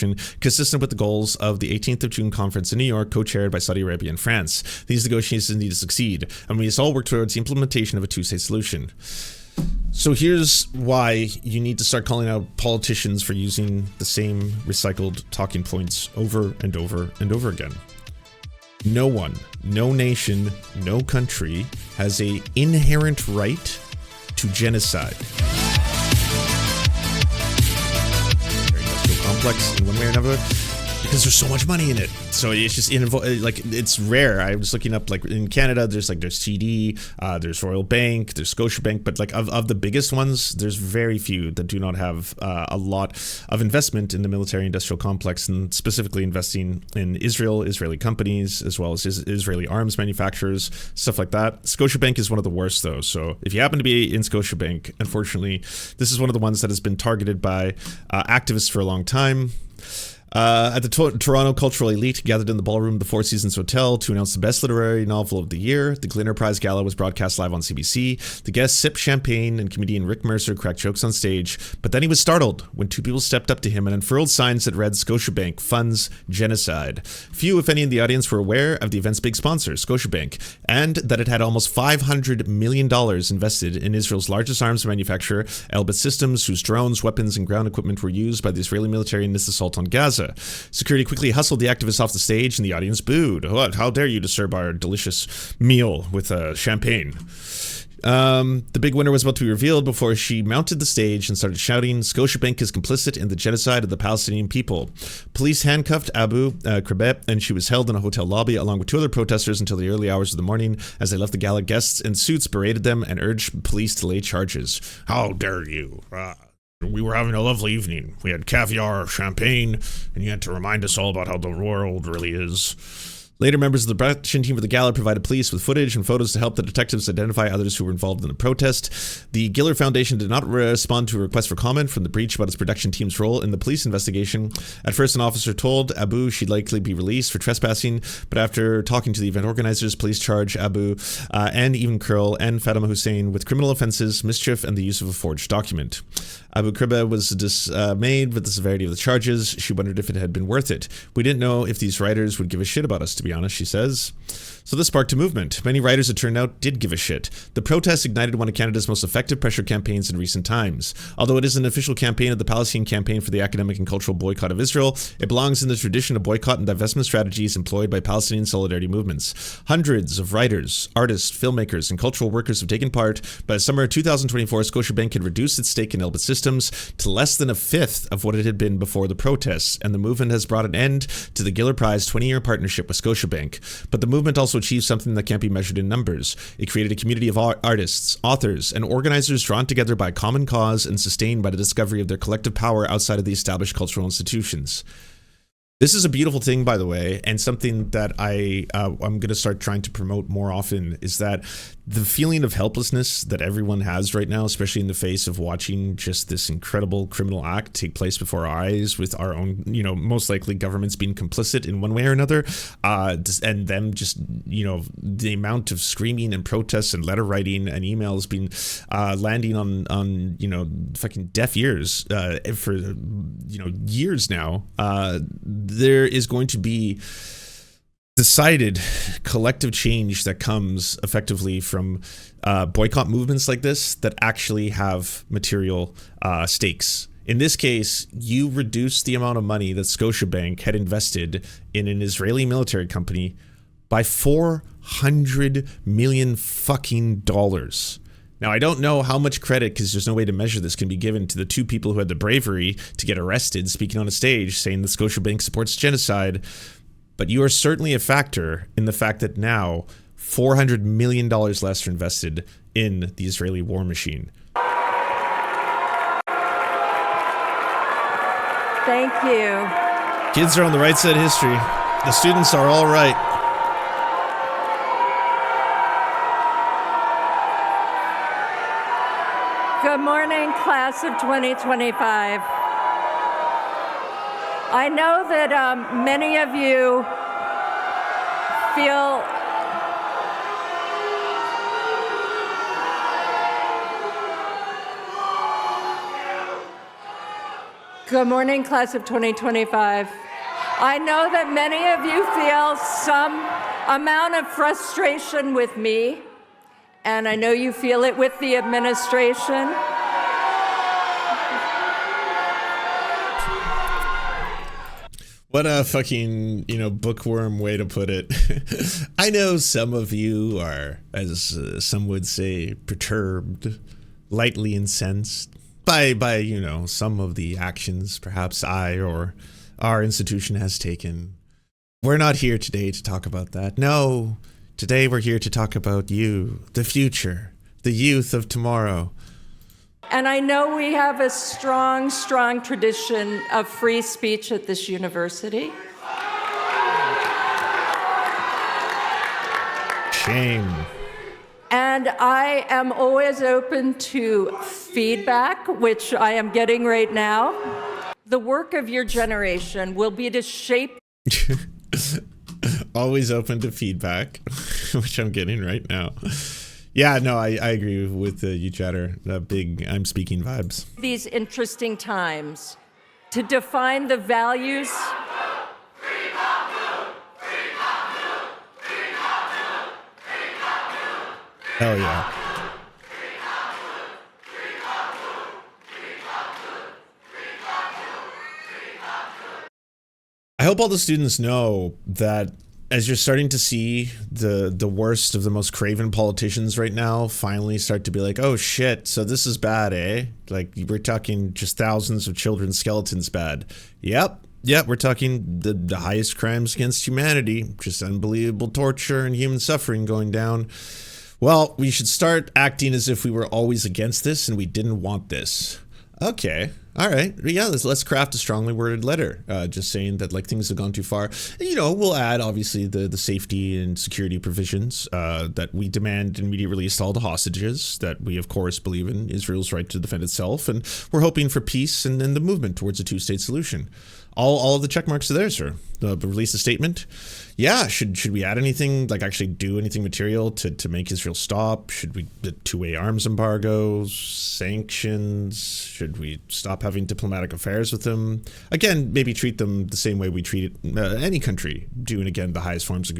solution consistent with the goals of the 18th of June conference in New York, co-chaired by Saudi Arabia and France. These negotiations need to succeed, and we must all work towards the implementation of a two-state solution. So here's why you need to start calling out politicians for using the same recycled talking points over and over and over again. No one, no nation, no country has an inherent right to genocide. Very industrial complex in one way or another, because there's so much money in it. So it's just like it's rare. I was looking up, like in Canada, there's TD, there's Royal Bank, there's Scotiabank, but like of the biggest ones, there's very few that do not have a lot of investment in the military industrial complex, and specifically investing in Israeli companies, as well as Israeli arms manufacturers, stuff like that. Scotiabank is one of the worst though. So if you happen to be in Scotiabank, unfortunately, this is one of the ones that has been targeted by activists for a long time. At the Toronto cultural elite gathered in the ballroom of the Four Seasons Hotel to announce the best literary novel of the year. The Glinner Prize Gala was broadcast live on CBC. The guests sipped champagne, and comedian Rick Mercer cracked jokes on stage. But then he was startled when two people stepped up to him and unfurled signs that read "Scotiabank funds genocide." Few, if any, in the audience were aware of the event's big sponsor, Scotiabank, and that it had almost $500 million invested in Israel's largest arms manufacturer, Elbit Systems, whose drones, weapons, and ground equipment were used by the Israeli military in this assault on Gaza. Security quickly hustled the activists off the stage, and the audience booed. "What? How dare you disturb our delicious meal with champagne?" The big winner was about to be revealed before she mounted the stage and started shouting, "Scotiabank is complicit in the genocide of the Palestinian people." Police handcuffed Abu Kribet, and she was held in a hotel lobby along with two other protesters until the early hours of the morning. As they left the gala, guests in suits berated them and urged police to lay charges. "How dare you? We were having a lovely evening. We had caviar, champagne, and you had to remind us all about how the world really is." Later, members of the production team for the gala provided police with footage and photos to help the detectives identify others who were involved in the protest. The Giller Foundation did not respond to a request for comment from the breach about its production team's role in the police investigation. At first, an officer told Abu she'd likely be released for trespassing, but after talking to the event organizers, police charged Abu and even Curl and Fatima Hussein with criminal offenses, mischief, and the use of a forged document. Abu Kribet was dismayed with the severity of the charges. She wondered if it had been worth it. "We didn't know if these writers would give a shit about us, to be honest," she says. So this sparked a movement. Many writers, it turned out, did give a shit. The protest ignited one of Canada's most effective pressure campaigns in recent times. Although it is an official campaign of the Palestinian Campaign for the Academic and Cultural Boycott of Israel, it belongs in the tradition of boycott and divestment strategies employed by Palestinian solidarity movements. Hundreds of writers, artists, filmmakers, and cultural workers have taken part. By the summer of 2024, Scotiabank had reduced its stake in Elbit Systems to less than a fifth of what it had been before the protests, and the movement has brought an end to the Giller Prize 20-year partnership with Scotiabank. But the movement also achieved something that can't be measured in numbers. It created a community of artists, authors, and organizers drawn together by a common cause and sustained by the discovery of their collective power outside of the established cultural institutions. This is a beautiful thing, by the way, and something that I'm going to start trying to promote more often, is that the feeling of helplessness that everyone has right now, especially in the face of watching just this incredible criminal act take place before our eyes, with our own, most likely governments being complicit in one way or another, and them just, the amount of screaming and protests and letter writing and emails being landing on fucking deaf ears for years now. There is going to be decided collective change that comes effectively from boycott movements like this that actually have material stakes. In this case, you reduce the amount of money that Scotiabank had invested in an Israeli military company by $400 million fucking dollars. Now, I don't know how much credit, because there's no way to measure this, can be given to the two people who had the bravery to get arrested speaking on a stage saying that Scotiabank supports genocide, but you are certainly a factor in the fact that now $400 million less are invested in the Israeli war machine. Thank you. Kids are on the right side of history. The students are all right. Good morning, class of 2025. I know that many of you feel Good morning, class of 2025. I know that many of you feel some amount of frustration with me, and I know you feel it with the administration. What a fucking, bookworm way to put it. I know some of you are, as some would say, perturbed, lightly incensed by some of the actions perhaps I or our institution has taken. We're not here today to talk about that. No, today we're here to talk about you, the future, the youth of tomorrow. And I know we have a strong, strong tradition of free speech at this university. Shame. And I am always open to feedback, which I am getting right now. The work of your generation will be to shape. Always open to feedback, which I'm getting right now. Yeah, no, I agree with you, Chatter. Big I'm speaking vibes. These interesting times to define the values. Hell yeah. I hope all the students know that as you're starting to see the worst of the most craven politicians right now finally start to be like, oh shit, so this is bad, eh? Like, we're talking just thousands of children's skeletons bad. Yep, we're talking the highest crimes against humanity, just unbelievable torture and human suffering going down. Well, we should start acting as if we were always against this and we didn't want this. Okay. All right. Yeah, let's craft a strongly worded letter, just saying that things have gone too far. We'll add obviously the safety and security provisions that we demand immediate release to all the hostages, that we of course believe in Israel's right to defend itself, and we're hoping for peace and the movement towards a two-state solution. All of the check marks are there, sir. Release a statement. Yeah, should we add anything, actually do anything material to make Israel stop? Should we two-way arms embargoes, sanctions? Should we stop having diplomatic affairs with them? Again, maybe treat them the same way we treat any country, doing again the highest forms of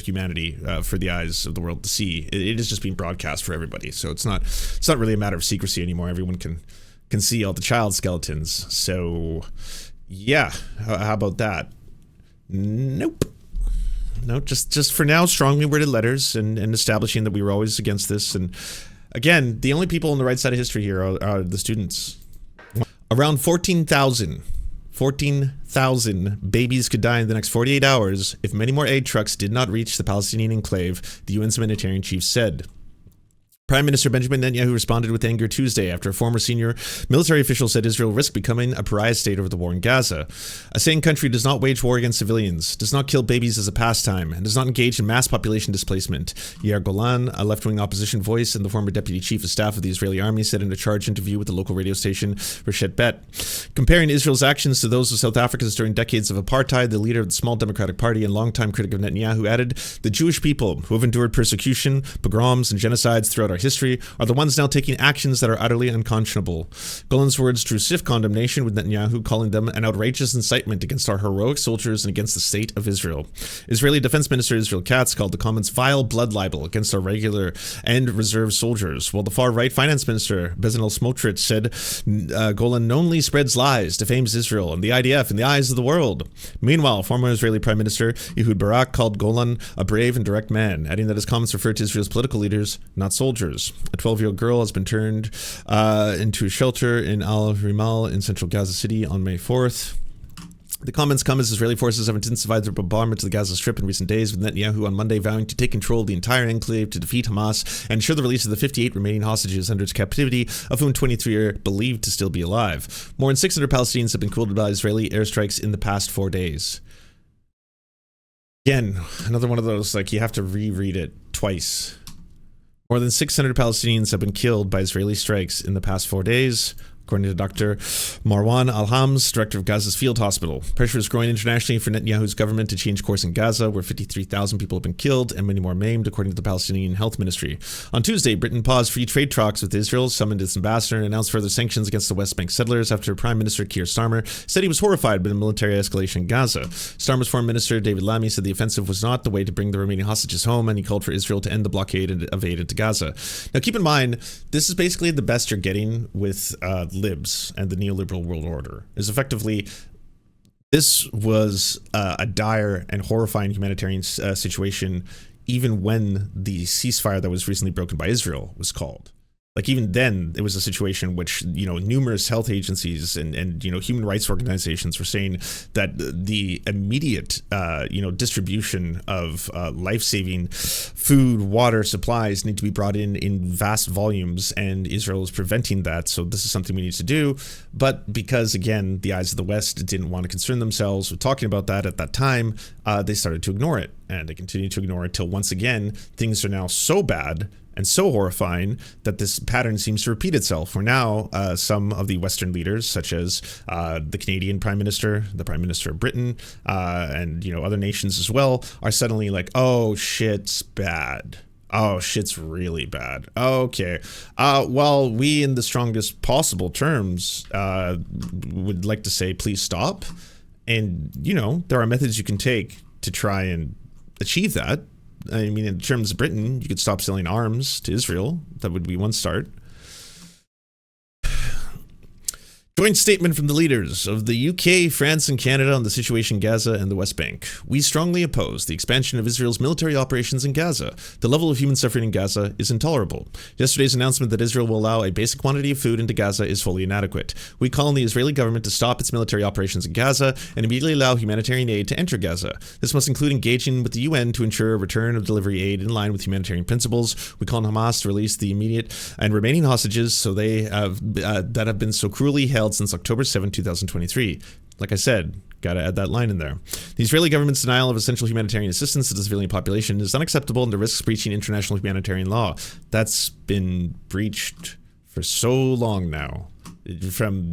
humanity for the eyes of the world to see. It is just being broadcast for everybody, so it's not really a matter of secrecy anymore. Everyone can see all the child skeletons. So yeah, how about that? Nope. No, just for now, strongly worded letters and establishing that we were always against this. And again, the only people on the right side of history here are the students. Around 14,000 babies could die in the next 48 hours if many more aid trucks did not reach the Palestinian enclave, the UN's humanitarian chief said. Prime Minister Benjamin Netanyahu responded with anger Tuesday after a former senior military official said Israel risked becoming a pariah state over the war in Gaza. A sane country does not wage war against civilians, does not kill babies as a pastime, and does not engage in mass population displacement. Yair Golan, a left-wing opposition voice and the former deputy chief of staff of the Israeli army, said in a charge interview with the local radio station Reshet Bet. Comparing Israel's actions to those of South Africa's during decades of apartheid, the leader of the small Democratic Party and longtime critic of Netanyahu added, the Jewish people who have endured persecution, pogroms, and genocides throughout our history are the ones now taking actions that are utterly unconscionable. Golan's words drew stiff condemnation, with Netanyahu calling them an outrageous incitement against our heroic soldiers and against the state of Israel. Israeli Defense Minister Israel Katz called the comments vile blood libel against our regular and reserve soldiers, while the far-right finance minister Bezalel Smotrich said Golan knowingly spreads lies, defames Israel and the IDF in the eyes of the world. Meanwhile, former Israeli Prime Minister Ehud Barak called Golan a brave and direct man, adding that his comments referred to Israel's political leaders, not soldiers. A 12-year-old girl has been turned into a shelter in Al Rimal in central Gaza City on May 4th. The comments come as Israeli forces have intensified their bombardment of the Gaza Strip in recent days, with Netanyahu on Monday vowing to take control of the entire enclave to defeat Hamas and ensure the release of the 58 remaining hostages under its captivity, of whom 23 are believed to still be alive. More than 600 Palestinians have been killed by Israeli airstrikes in the past 4 days. Again, another one of those, you have to reread it twice. More than 600 Palestinians have been killed by Israeli strikes in the past 4 days. according to Dr. Marwan Alhams, director of Gaza's field hospital. Pressure is growing internationally for Netanyahu's government to change course in Gaza, where 53,000 people have been killed and many more maimed, according to the Palestinian Health Ministry. On Tuesday, Britain paused free trade talks with Israel, summoned its ambassador, and announced further sanctions against the West Bank settlers after Prime Minister Keir Starmer said he was horrified by the military escalation in Gaza. Starmer's foreign minister, David Lammy, said the offensive was not the way to bring the remaining hostages home, and he called for Israel to end the blockade of aid into Gaza. Now, keep in mind, this is basically the best you're getting with libs and the neoliberal world order. Is effectively, this was a dire and horrifying humanitarian situation, even when the ceasefire that was recently broken by Israel was called. Like, even then, it was a situation which, numerous health agencies and human rights organizations were saying that the immediate, distribution of life-saving food, water, supplies need to be brought in vast volumes, and Israel is preventing that. So this is something we need to do. But because, again, the eyes of the West didn't want to concern themselves with talking about that at that time, they started to ignore it. And they continue to ignore it till, once again, things are now so bad and so horrifying that this pattern seems to repeat itself, where now some of the Western leaders, such as the Canadian Prime Minister, the Prime Minister of Britain, and other nations as well, are suddenly like, oh, shit's bad. Oh, shit's really bad. Okay. Well, we, in the strongest possible terms, would like to say, please stop. And, there are methods you can take to try and achieve that. I mean, in terms of Britain, you could stop selling arms to Israel. That would be one start. Joint statement from the leaders of the UK, France, and Canada on the situation in Gaza and the West Bank. We strongly oppose the expansion of Israel's military operations in Gaza. The level of human suffering in Gaza is intolerable. Yesterday's announcement that Israel will allow a basic quantity of food into Gaza is fully inadequate. We call on the Israeli government to stop its military operations in Gaza and immediately allow humanitarian aid to enter Gaza. This must include engaging with the UN to ensure a return of delivery aid in line with humanitarian principles. We call on Hamas to release the immediate and remaining hostages that have been so cruelly held since October 7, 2023. Like I said, gotta add that line in there. The Israeli government's denial of essential humanitarian assistance to the civilian population is unacceptable and risks breaching international humanitarian law. That's been breached for so long now. From,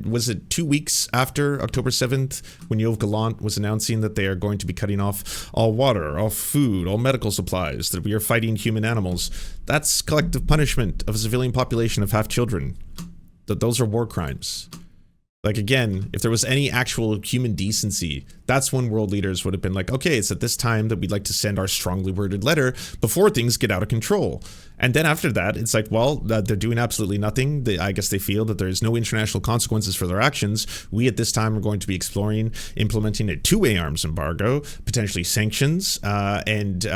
was it 2 weeks after October 7th when Yoav Gallant was announcing that they are going to be cutting off all water, all food, all medical supplies, that we are fighting human animals? That's collective punishment of a civilian population of half children. Those are war crimes. Like, again, if there was any actual human decency, that's when world leaders would have been like, okay, it's at this time that we'd like to send our strongly worded letter before things get out of control. And then after that, it's like, well, they're doing absolutely nothing. I guess they feel that there's no international consequences for their actions. We at this time are going to be exploring implementing a two-way arms embargo, potentially sanctions, and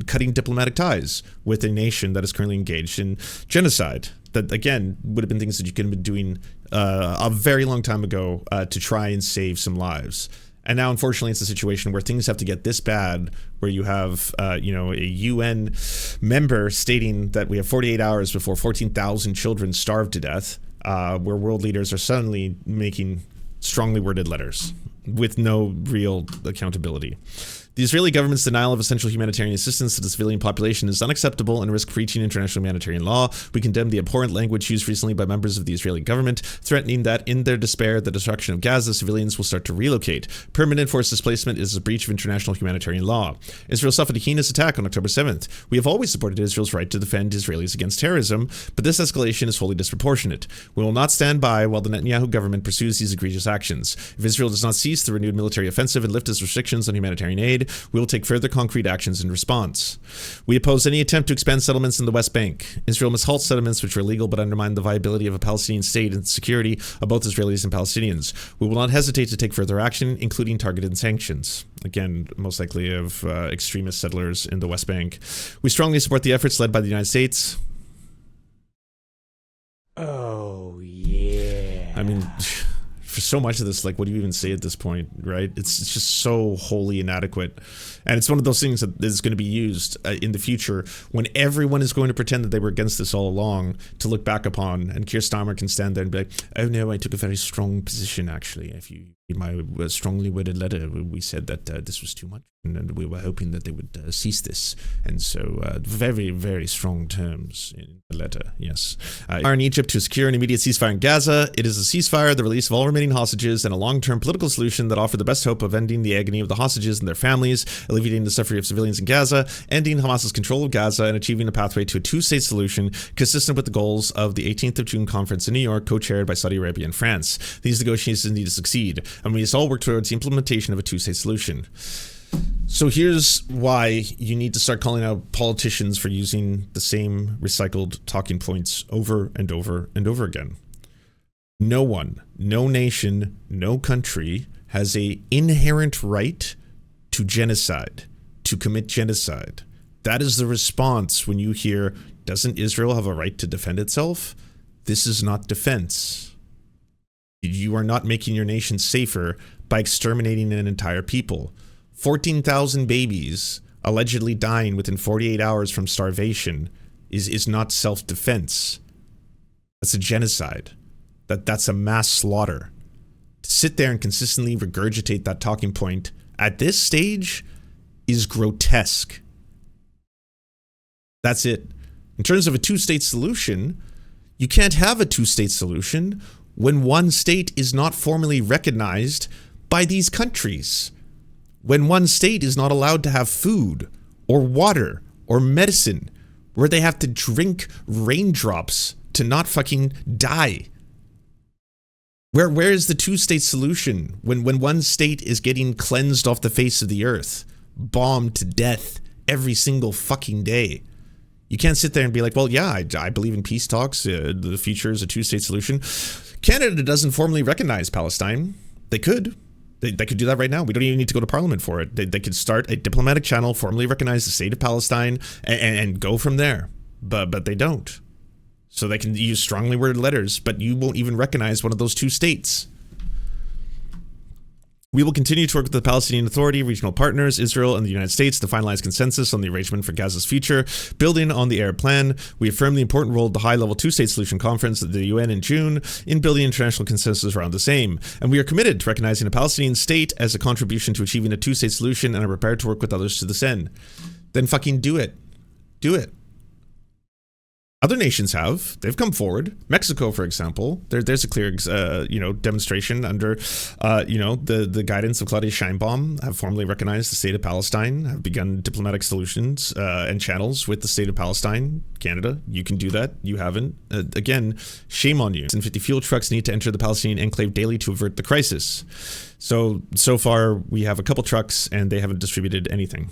cutting diplomatic ties with a nation that is currently engaged in genocide. That, again, would have been things that you could have been doing a very long time ago to try and save some lives. And now, unfortunately, it's a situation where things have to get this bad, where you have, a UN member stating that we have 48 hours before 14,000 children starve to death, where world leaders are suddenly making strongly worded letters with no real accountability. The Israeli government's denial of essential humanitarian assistance to the civilian population is unacceptable and risks breaching international humanitarian law. We condemn the abhorrent language used recently by members of the Israeli government, threatening that in their despair at the destruction of Gaza, civilians will start to relocate. Permanent forced displacement is a breach of international humanitarian law. Israel suffered a heinous attack on October 7th. We have always supported Israel's right to defend Israelis against terrorism, but this escalation is wholly disproportionate. We will not stand by while the Netanyahu government pursues these egregious actions. If Israel does not cease the renewed military offensive and lift its restrictions on humanitarian aid, we will take further concrete actions in response. We oppose any attempt to expand settlements in the West Bank. Israel must halt settlements which are illegal but undermine the viability of a Palestinian state and security of both Israelis and Palestinians. We will not hesitate to take further action, including targeted sanctions. Again, most likely of extremist settlers in the West Bank. We strongly support the efforts led by the United States. Oh, yeah. I mean, for so much of this, like, what do you even say at this point, right? It's just so wholly inadequate. And it's one of those things that is going to be used in the future when everyone is going to pretend that they were against this all along to look back upon. And Keir Starmer can stand there and be like, oh no, I took a very strong position, actually. If you my strongly worded letter, we said that this was too much, and we were hoping that they would cease this. And so very, very strong terms in the letter, yes. Are in Egypt to secure an immediate ceasefire in Gaza. It is a ceasefire, the release of all remaining hostages, and a long-term political solution that offer the best hope of ending the agony of the hostages and their families, alleviating the suffering of civilians in Gaza, ending Hamas's control of Gaza, and achieving a pathway to a two-state solution consistent with the goals of the 18th of June conference in New York, co-chaired by Saudi Arabia and France. These negotiations need to succeed, and we must all work towards the implementation of a two-state solution. So here's why you need to start calling out politicians for using the same recycled talking points over and over and over again. No one, no nation, no country has an inherent right to genocide, to commit genocide. That is the response when you hear, doesn't Israel have a right to defend itself? This is not defense. You are not making your nation safer by exterminating an entire people. 14,000 babies allegedly dying within 48 hours from starvation is not self-defense. That's a genocide. That's a mass slaughter. To sit there and consistently regurgitate that talking point at this stage is grotesque. That's it. In terms of a two-state solution, you can't have a two-state solution when one state is not formally recognized by these countries. When one state is not allowed to have food or water or medicine, where they have to drink raindrops to not fucking die. Where is the two-state solution when one state is getting cleansed off the face of the earth, bombed to death every single fucking day? You can't sit there and be like, well, yeah, I believe in peace talks. The future is a two-state solution. Canada doesn't formally recognize Palestine. They could. They could do that right now. We don't even need to go to Parliament for it. They could start a diplomatic channel, formally recognize the State of Palestine, and go from there. But they don't. So they can use strongly worded letters, but you won't even recognize one of those two states. We will continue to work with the Palestinian Authority, regional partners, Israel, and the United States to finalize consensus on the arrangement for Gaza's future. Building on the Arab Plan, we affirm the important role of the high-level two-state solution conference at the UN in June in building international consensus around the same. And we are committed to recognizing a Palestinian state as a contribution to achieving a two-state solution and are prepared to work with others to this end. Then fucking do it. Do it. Other nations have. They've come forward. Mexico, for example, there's a clear, demonstration under, the guidance of Claudia Sheinbaum, have formally recognized the State of Palestine, have begun diplomatic solutions and channels with the State of Palestine. Canada, you can do that. You haven't. Again, shame on you. 50 fuel trucks need to enter the Palestinian enclave daily to avert the crisis. So far, we have a couple trucks, and they haven't distributed anything.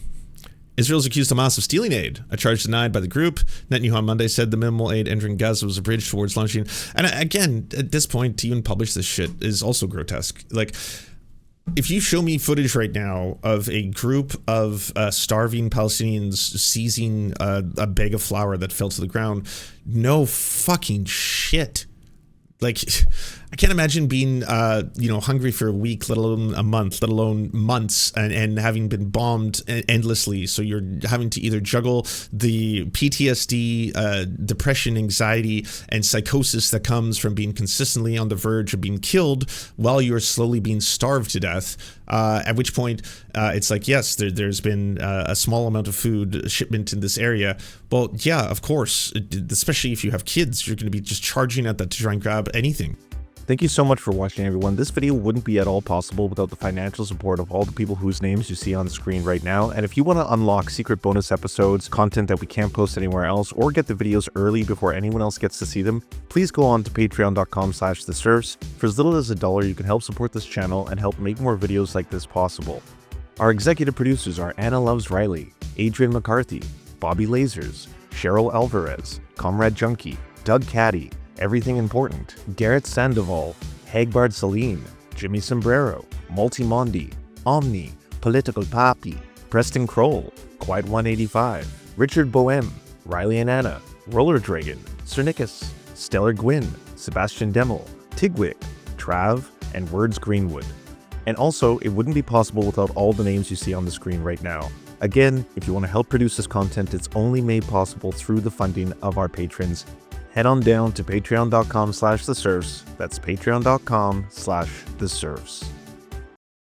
Israel's accused Hamas of stealing aid, a charge denied by the group. Netanyahu on Monday said the minimal aid entering Gaza was a bridge towards launching. And again, at this point, to even publish this shit is also grotesque. Like, if you show me footage right now of a group of starving Palestinians seizing a bag of flour that fell to the ground, no fucking shit. Like, I can't imagine being, hungry for a week, let alone a month, let alone months, and having been bombed endlessly. So you're having to either juggle the PTSD, depression, anxiety, and psychosis that comes from being consistently on the verge of being killed while you're slowly being starved to death. At which point, it's like, yes, there's been a small amount of food shipment in this area. Well, yeah, of course, especially if you have kids, you're going to be just charging at that to try and grab anything. Thank you so much for watching, everyone. This video wouldn't be at all possible without the financial support of all the people whose names you see on the screen right now. And if you want to unlock secret bonus episodes, content that we can't post anywhere else, or get the videos early before anyone else gets to see them, please go on to patreon.com/theserfs. For as little as $1, you can help support this channel and help make more videos like this possible. Our executive producers are Anna Loves Riley, Adrian McCarthy, Bobby Lasers, Cheryl Alvarez, Comrade Junkie, Doug Caddy, Everything Important, Garrett Sandoval, Hagbard Celine, Jimmy Sombrero, Multimondi, Omni, Political Papi, Preston Kroll, Quiet 185, Richard Boehm, Riley and Anna, Roller Dragon, Cernicus, Stellar Gwyn, Sebastian Demel, Tigwig, Trav, and Words Greenwood. And also, it wouldn't be possible without all the names you see on the screen right now. Again, if you want to help produce this content, it's only made possible through the funding of our patrons. Head on down to patreon.com/theserfs. That's patreon.com/theserfs.